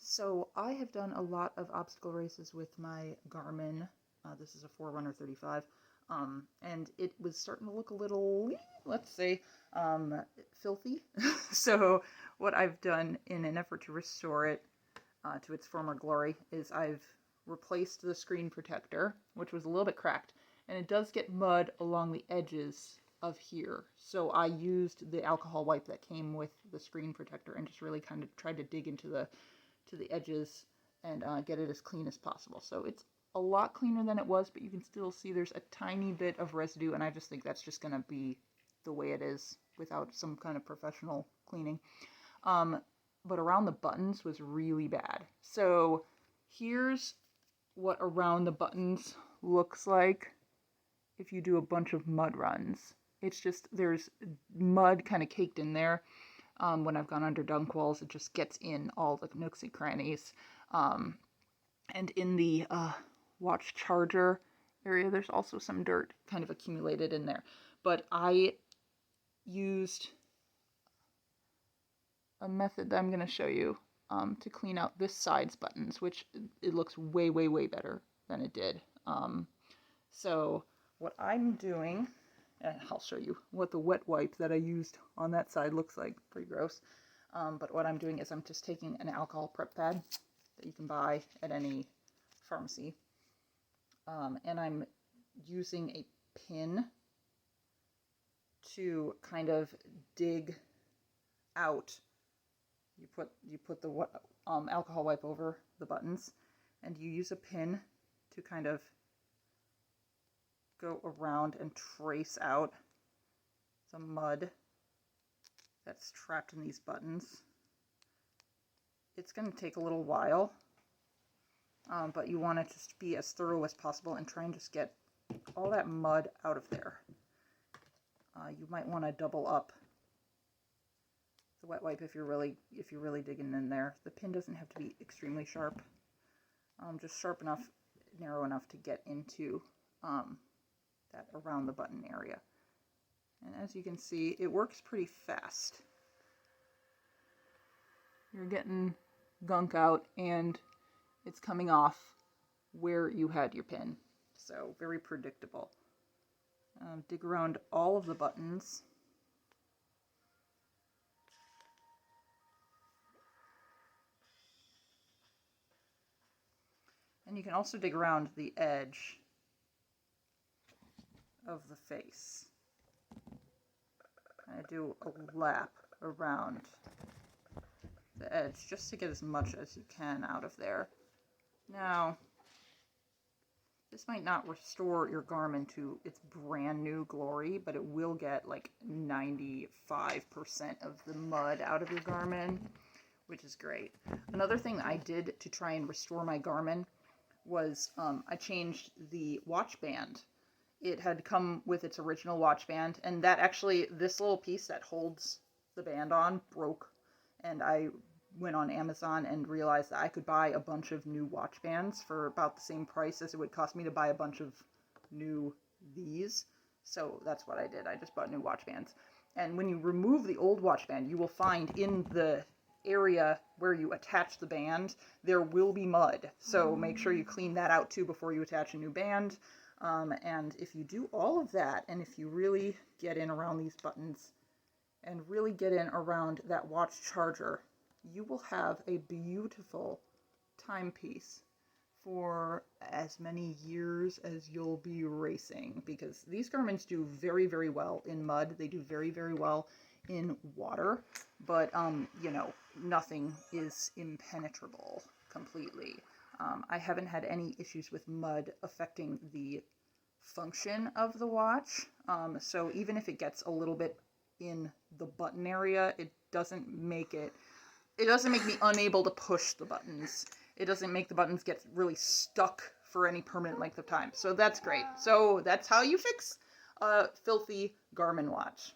So I have done a lot of obstacle races with my Garmin. This is a Forerunner 35. And it was starting to look a little, let's say, filthy. So what I've done in an effort to restore it to its former glory is I've replaced the screen protector, which was a little bit cracked. And it does get mud along the edges of here. So I used the alcohol wipe that came with the screen protector and just really kind of tried to dig into the edges and get it as clean as possible. So it's a lot cleaner than it was, but you can still see there's a tiny bit of residue, and I just think that's just going to be the way it is without some kind of professional cleaning. But around the buttons was really bad. So here's what around the buttons looks like if you do a bunch of mud runs. It's just, there's mud kind of caked in there. When I've gone under dunk walls, it just gets in all the nooks and crannies. And in the watch charger area, there's also some dirt kind of accumulated in there. But I used a method that I'm going to show you to clean out this side's buttons, which it looks way, way, way better than it did. So what I'm doing, and I'll show you what the wet wipe that I used on that side looks like. Pretty gross. But what I'm doing is I'm just taking an alcohol prep pad that you can buy at any pharmacy. And I'm using a pin to kind of dig out. You put the alcohol wipe over the buttons, and you use a pin to kind of go around and trace out some mud that's trapped in these buttons. It's going to take a little while, but you want to just be as thorough as possible and try and just get all that mud out of there. You might want to double up the wet wipe if you're really digging in there. The pin doesn't have to be extremely sharp, just sharp enough, narrow enough to get into that around the button area. And as you can see, it works pretty fast. You're getting gunk out and it's coming off where you had your pin. So very predictable. Dig around all of the buttons. And you can also dig around the edge of the face. I do a lap around the edge just to get as much as you can out of there. Now, this might not restore your Garmin to its brand new glory, but it will get like 95% of the mud out of your Garmin, which is great. Another thing that I did to try and restore my Garmin was I changed the watch band. It had come with its original watch band, and that actually, this little piece that holds the band on broke, and I went on Amazon and realized that I could buy a bunch of new watch bands for about the same price as it would cost me to buy a bunch of new these. So that's what I did. I just bought new watch bands. And when you remove the old watch band, you will find in the area where you attach the band, there will be mud. So make sure you clean that out too before you attach a new band. And if you do all of that, and if you really get in around these buttons and really get in around that watch charger, you will have a beautiful timepiece for as many years as you'll be racing, because these Garmins do very, very well in mud. They do very, very well in water, but you know, nothing is impenetrable completely. I haven't had any issues with mud affecting the function of the watch. So even if it gets a little bit in the button area, it doesn't make me unable to push the buttons. It doesn't make the buttons get really stuck for any permanent length of time. So that's great. So that's how you fix a filthy Garmin watch.